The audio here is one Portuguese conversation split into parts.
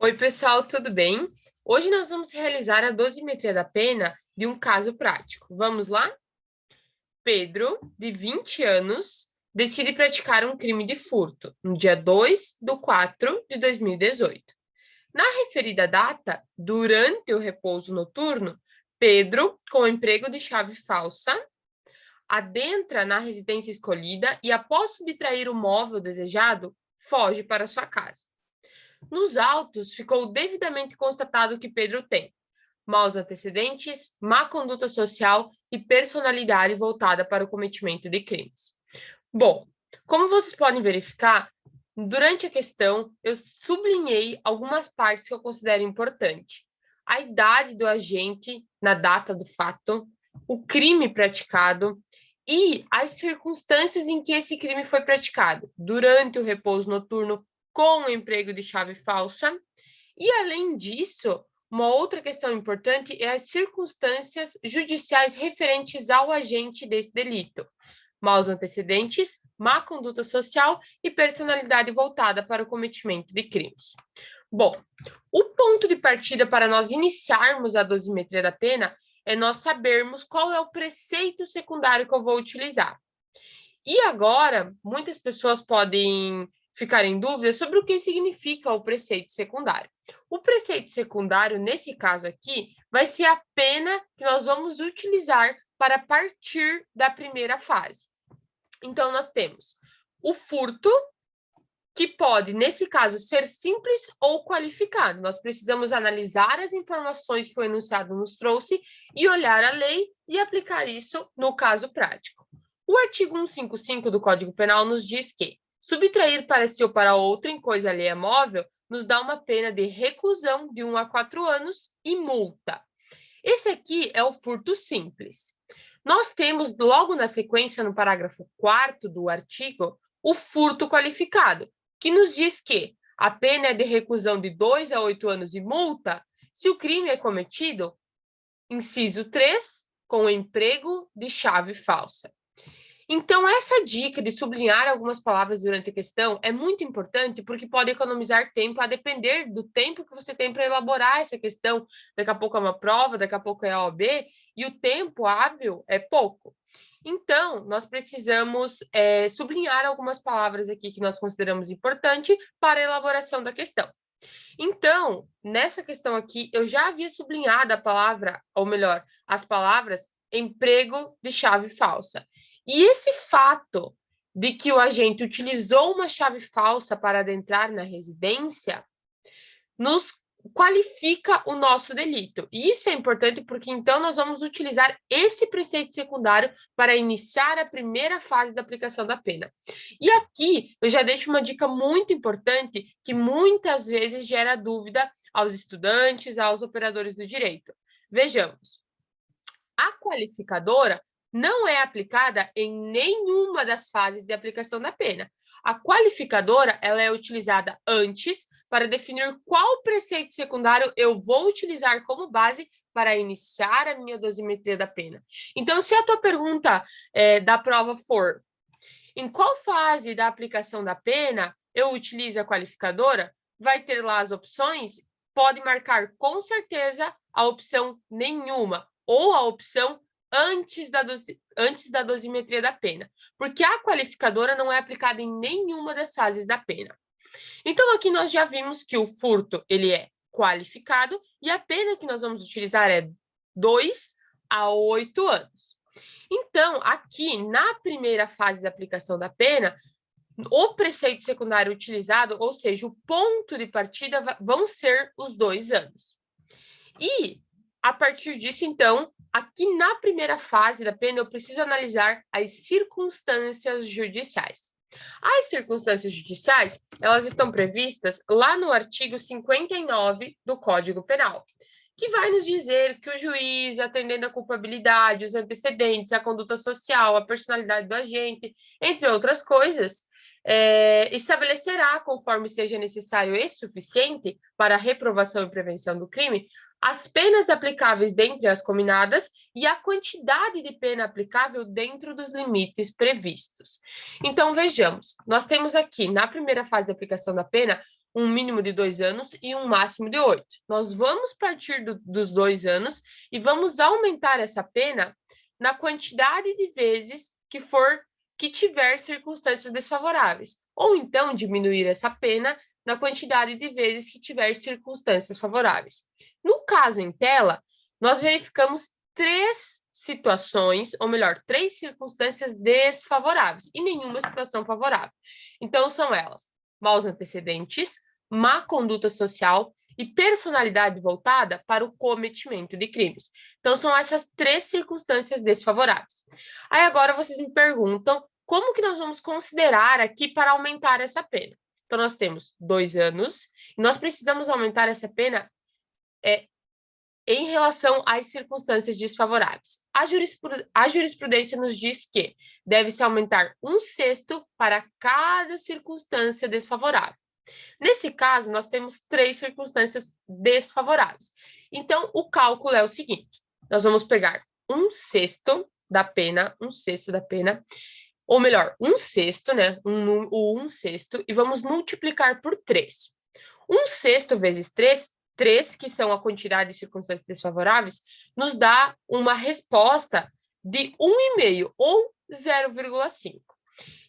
Oi, pessoal, tudo bem? Hoje nós vamos realizar a dosimetria da pena de um caso prático. Vamos lá? Pedro, de 20 anos, decide praticar um crime de furto no dia 2/4 de 2018. Na referida data, durante o repouso noturno, Pedro, com emprego de chave falsa, adentra na residência escolhida e, após subtrair o móvel desejado, foge para sua casa. Nos autos, ficou devidamente constatado que Pedro tem maus antecedentes, má conduta social e personalidade voltada para o cometimento de crimes. Bom, como vocês podem verificar, durante a questão eu sublinhei algumas partes que eu considero importantes. A idade do agente na data do fato, o crime praticado e as circunstâncias em que esse crime foi praticado, durante o repouso noturno com o emprego de chave falsa. E, além disso, uma outra questão importante é as circunstâncias judiciais referentes ao agente desse delito. Maus antecedentes, má conduta social e personalidade voltada para o cometimento de crimes. Bom, o ponto de partida para nós iniciarmos a dosimetria da pena é nós sabermos qual é o preceito secundário que eu vou utilizar. E agora, muitas pessoas podem ficar em dúvida sobre o que significa o preceito secundário. O preceito secundário, nesse caso aqui, vai ser a pena que nós vamos utilizar para partir da primeira fase. Então, nós temos o furto, que pode, nesse caso, ser simples ou qualificado. Nós precisamos analisar as informações que o enunciado nos trouxe e olhar a lei e aplicar isso no caso prático. O artigo 155 do Código Penal nos diz que subtrair para si ou para outro em coisa alheia móvel nos dá uma pena de reclusão de 1 a 4 anos e multa. Esse aqui é o furto simples. Nós temos, logo na sequência, no parágrafo 4º do artigo, o furto qualificado, que nos diz que a pena é de reclusão de 2 a 8 anos e multa se o crime é cometido, inciso 3, com o emprego de chave falsa. Então, essa dica de sublinhar algumas palavras durante a questão é muito importante porque pode economizar tempo a depender do tempo que você tem para elaborar essa questão. Daqui a pouco é uma prova, daqui a pouco é a OAB, e o tempo hábil é pouco. Então, nós precisamos sublinhar algumas palavras aqui que nós consideramos importante para a elaboração da questão. Então, nessa questão aqui, eu já havia sublinhado a palavra, ou melhor, as palavras emprego de chave falsa. E esse fato de que o agente utilizou uma chave falsa para adentrar na residência nos qualifica o nosso delito. E isso é importante porque, então, nós vamos utilizar esse preceito secundário para iniciar a primeira fase da aplicação da pena. E aqui, eu já deixo uma dica muito importante que muitas vezes gera dúvida aos estudantes, aos operadores do direito. Vejamos. A qualificadora não é aplicada em nenhuma das fases de aplicação da pena. A qualificadora, ela é utilizada antes para definir qual preceito secundário eu vou utilizar como base para iniciar a minha dosimetria da pena. Então, se a tua pergunta da prova for em qual fase da aplicação da pena eu utilizo a qualificadora, vai ter lá as opções, pode marcar com certeza a opção nenhuma ou a opção antes da dosimetria da pena, porque a qualificadora não é aplicada em nenhuma das fases da pena. Então, aqui nós já vimos que o furto ele é qualificado e a pena que nós vamos utilizar é 2 a 8 anos. Então, aqui, na primeira fase da aplicação da pena, o preceito secundário utilizado, ou seja, o ponto de partida, vão ser os 2 anos. E, a partir disso, então, aqui na primeira fase da pena, eu preciso analisar as circunstâncias judiciais. As circunstâncias judiciais, elas estão previstas lá no artigo 59 do Código Penal, que vai nos dizer que o juiz, atendendo à culpabilidade, os antecedentes, a conduta social, a personalidade do agente, entre outras coisas, estabelecerá, conforme seja necessário e suficiente para a reprovação e prevenção do crime, as penas aplicáveis dentre as combinadas e a quantidade de pena aplicável dentro dos limites previstos. Então, vejamos, nós temos aqui, na primeira fase de aplicação da pena, um mínimo de 2 anos e um máximo de 8. Nós vamos partir dos 2 anos e vamos aumentar essa pena na quantidade de vezes que tiver circunstâncias desfavoráveis, ou então diminuir essa pena na quantidade de vezes que tiver circunstâncias favoráveis. No caso em tela, nós verificamos 3 situações, ou melhor, 3 circunstâncias desfavoráveis e nenhuma situação favorável. Então, são elas: maus antecedentes, má conduta social e personalidade voltada para o cometimento de crimes. Então, são essas 3 circunstâncias desfavoráveis. Aí, agora, vocês me perguntam como que nós vamos considerar aqui para aumentar essa pena. Então, nós temos 2 anos e nós precisamos aumentar essa pena em relação às circunstâncias desfavoráveis. A jurisprudência nos diz que deve-se aumentar 1/6 para cada circunstância desfavorável. Nesse caso, nós temos 3 circunstâncias desfavoráveis. Então, o cálculo é o seguinte: nós vamos pegar 1/6 da pena, ou melhor, 1/6, né? O 1/6, e vamos multiplicar por 3. 1/6 vezes 3, que são a quantidade de circunstâncias desfavoráveis, nos dá uma resposta de 1,5 ou 0,5.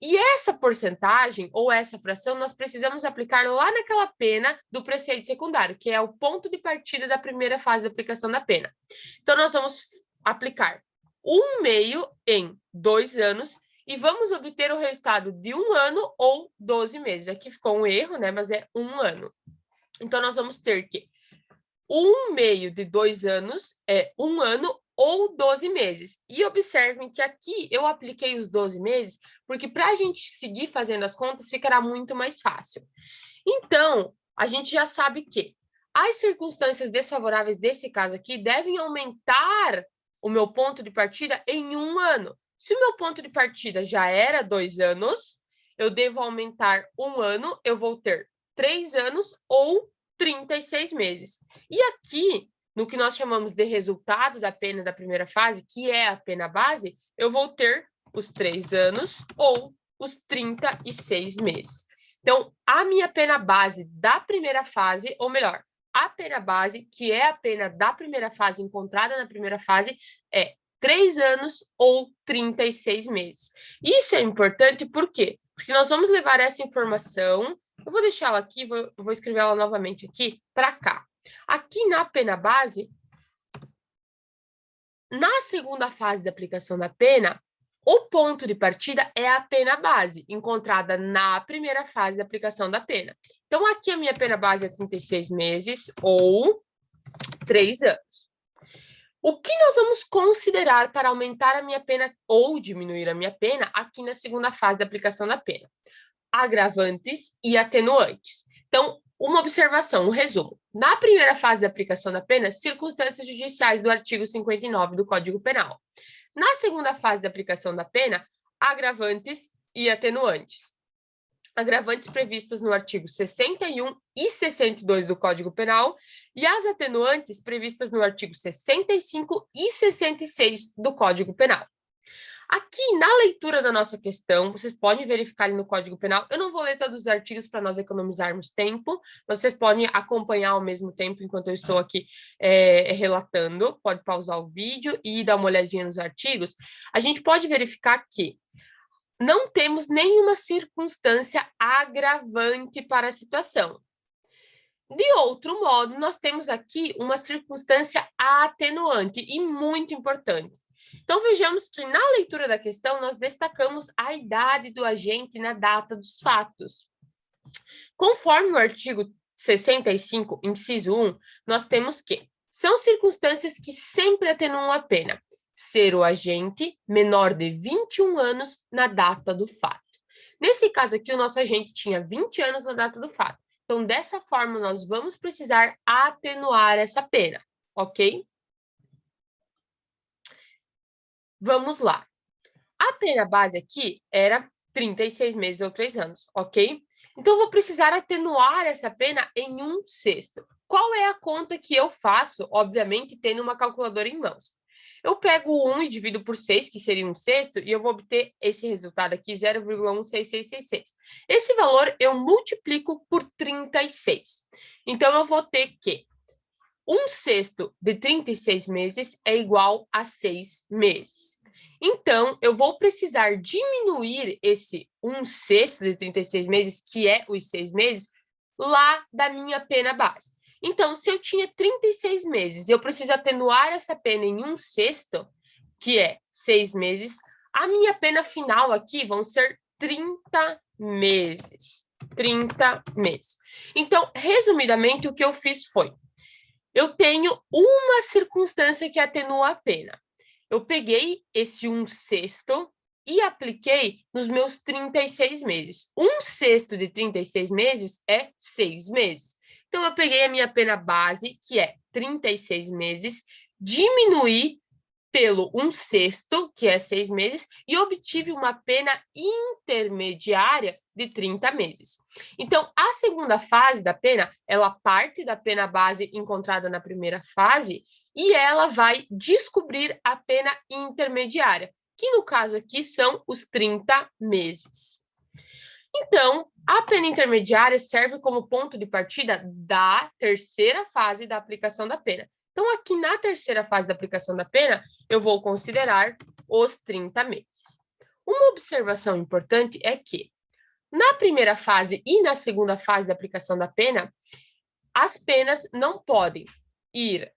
E essa porcentagem, ou essa fração, nós precisamos aplicar lá naquela pena do preceito secundário, que é o ponto de partida da primeira fase da aplicação da pena. Então, nós vamos aplicar 1,5 em 2 anos e vamos obter o resultado de 1 ano ou 12 meses. Aqui ficou um erro, né? Mas é 1 ano. Então, nós vamos ter que 1,5 de 2 anos é 1 ano ou 12 meses. E observem que aqui eu apliquei os 12 meses, porque para a gente seguir fazendo as contas ficará muito mais fácil. Então, a gente já sabe que as circunstâncias desfavoráveis desse caso aqui devem aumentar o meu ponto de partida em 1 ano. Se o meu ponto de partida já era 2 anos, eu devo aumentar 1 ano, eu vou ter 3 anos ou 36 meses. E aqui, no que nós chamamos de resultado da pena da primeira fase, que é a pena base, eu vou ter os 3 anos ou os 36 meses. Então, a minha pena base da primeira fase, ou melhor, a pena base, que é a pena da primeira fase encontrada na primeira fase, é 3 anos ou 36 meses. Isso é importante por quê? Porque nós vamos levar essa informação, eu vou deixar ela aqui, vou escrever ela novamente aqui, para cá. Aqui na pena base, na segunda fase da aplicação da pena, o ponto de partida é a pena base, encontrada na primeira fase da aplicação da pena. Então, aqui a minha pena base é 36 meses ou 3 anos. O que nós vamos considerar para aumentar a minha pena ou diminuir a minha pena aqui na segunda fase da aplicação da pena? Agravantes e atenuantes. Então, uma observação, um resumo. Na primeira fase da aplicação da pena, circunstâncias judiciais do artigo 59 do Código Penal. Na segunda fase da aplicação da pena, agravantes e atenuantes. Agravantes previstas no artigo 61 e 62 do Código Penal e as atenuantes previstas no artigo 65 e 66 do Código Penal. Aqui, na leitura da nossa questão, vocês podem verificar ali no Código Penal. Eu não vou ler todos os artigos para nós economizarmos tempo. Vocês podem acompanhar ao mesmo tempo enquanto eu estou aqui relatando. Pode pausar o vídeo e dar uma olhadinha nos artigos. A gente pode verificar que não temos nenhuma circunstância agravante para a situação. De outro modo, nós temos aqui uma circunstância atenuante e muito importante. Então, vejamos que na leitura da questão, nós destacamos a idade do agente na data dos fatos. Conforme o artigo 65, inciso 1, nós temos que são circunstâncias que sempre atenuam a pena. Ser o agente menor de 21 anos na data do fato. Nesse caso aqui, o nosso agente tinha 20 anos na data do fato. Então, dessa forma, nós vamos precisar atenuar essa pena, ok? Vamos lá. A pena base aqui era 36 meses ou 3 anos, ok? Então, eu vou precisar atenuar essa pena em 1/6. qual é a conta que eu faço, obviamente, tendo uma calculadora em mãos? Eu pego o 1 e divido por 6, que seria 1/6, e eu vou obter esse resultado aqui, 0,16666. Esse valor eu multiplico por 36. Então, eu vou ter que 1/6 de 36 meses é igual a 6 meses. Então, eu vou precisar diminuir esse 1/6 de 36 meses, que é os 6 meses, lá da minha pena base. Então, se eu tinha 36 meses e eu preciso atenuar essa pena em 1/6, que é 6 meses, a minha pena final aqui vão ser 30 meses. 30 meses. Então, resumidamente, o que eu fiz foi: eu tenho uma circunstância que atenua a pena. Eu peguei esse 1/6 e apliquei nos meus 36 meses. 1/6 de 36 meses é 6 meses. Então, eu peguei a minha pena base, que é 36 meses, diminuí pelo 1/6, que é 6 meses, e obtive uma pena intermediária de 30 meses. Então, a segunda fase da pena, ela parte da pena base encontrada na primeira fase e ela vai descobrir a pena intermediária, que no caso aqui são os 30 meses. Então, a pena intermediária serve como ponto de partida da terceira fase da aplicação da pena. Então, aqui na terceira fase da aplicação da pena, eu vou considerar os 30 meses. Uma observação importante é que, na primeira fase e na segunda fase da aplicação da pena, as penas não podem ir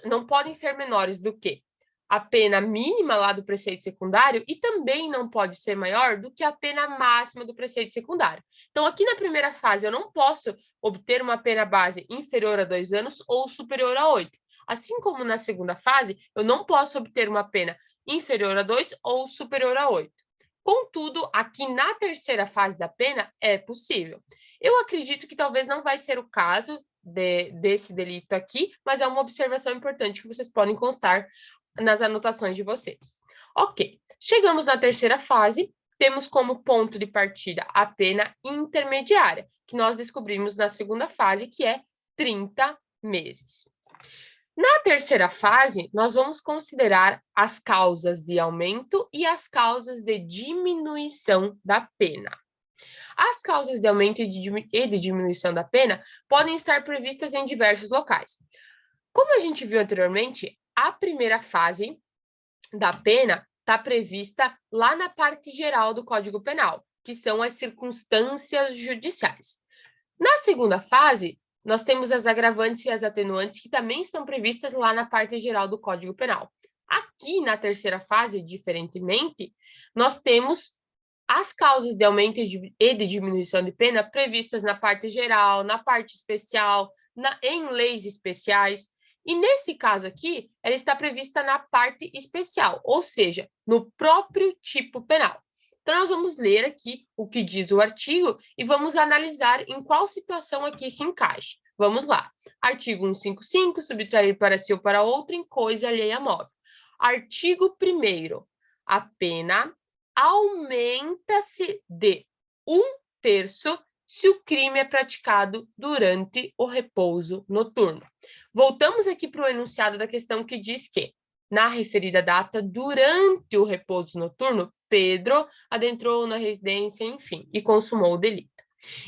não podem ser menores do que a pena mínima lá do preceito secundário e também não pode ser maior do que a pena máxima do preceito secundário. Então, aqui na primeira fase, eu não posso obter uma pena base inferior a 2 anos ou superior a 8. Assim como na segunda fase, eu não posso obter uma pena inferior a 2 ou superior a 8. Contudo, aqui na terceira fase da pena, é possível. Eu acredito que talvez não vai ser o caso desse delito aqui, mas é uma observação importante que vocês podem constar nas anotações de vocês. Ok, chegamos na terceira fase, temos como ponto de partida a pena intermediária, que nós descobrimos na segunda fase, que é 30 meses. Na terceira fase, nós vamos considerar as causas de aumento e as causas de diminuição da pena. As causas de aumento e de diminuição da pena podem estar previstas em diversos locais. Como a gente viu anteriormente, a primeira fase da pena está prevista lá na parte geral do Código Penal, que são as circunstâncias judiciais. Na segunda fase, nós temos as agravantes e as atenuantes que também estão previstas lá na parte geral do Código Penal. Aqui, na terceira fase, diferentemente, nós temos as causas de aumento e de diminuição de pena previstas na parte geral, na parte especial, em leis especiais. E nesse caso aqui, ela está prevista na parte especial, ou seja, no próprio tipo penal. Então, nós vamos ler aqui o que diz o artigo e vamos analisar em qual situação aqui se encaixa. Vamos lá. Artigo 155, subtrair para si ou para outro em coisa alheia móvel. Artigo 1º. A pena aumenta-se de 1/3 se o crime é praticado durante o repouso noturno. Voltamos aqui para o enunciado da questão que diz que, na referida data, durante o repouso noturno, Pedro adentrou na residência, enfim, e consumou o delito.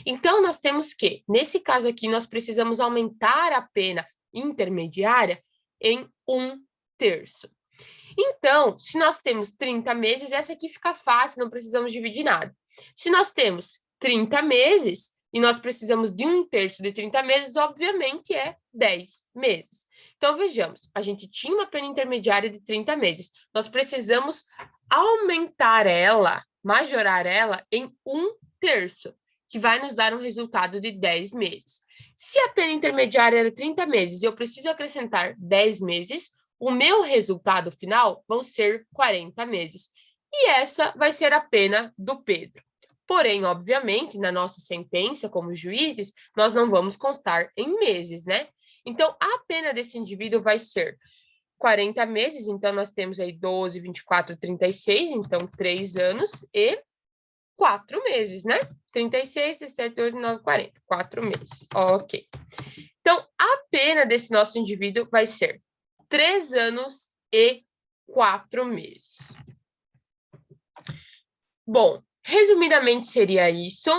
Então, nós temos que, nesse caso aqui, nós precisamos aumentar a pena intermediária em 1/3. Então, se nós temos 30 meses, essa aqui fica fácil, não precisamos dividir nada. Se nós temos 30 meses e nós precisamos de 1/3 de 30 meses, obviamente é 10 meses. Então, vejamos, a gente tinha uma pena intermediária de 30 meses. Nós precisamos aumentar ela, majorar ela em 1/3, que vai nos dar um resultado de 10 meses. Se a pena intermediária era 30 meses e eu preciso acrescentar 10 meses, o meu resultado final vão ser 40 meses. E essa vai ser a pena do Pedro. Porém, obviamente, na nossa sentença, como juízes, nós não vamos constar em meses, né? Então, a pena desse indivíduo vai ser 40 meses, então nós temos aí 12, 24, 36, então 3 anos e 4 meses, né? 36, 17, 8, 9, 40. 4 meses. Ok. Então, a pena desse nosso indivíduo vai ser 3 anos e 4 meses. Bom, resumidamente seria isso.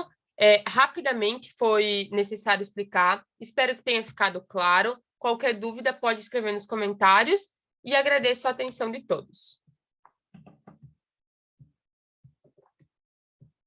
Rapidamente foi necessário explicar. Espero que tenha ficado claro. Qualquer dúvida pode escrever nos comentários e agradeço a atenção de todos.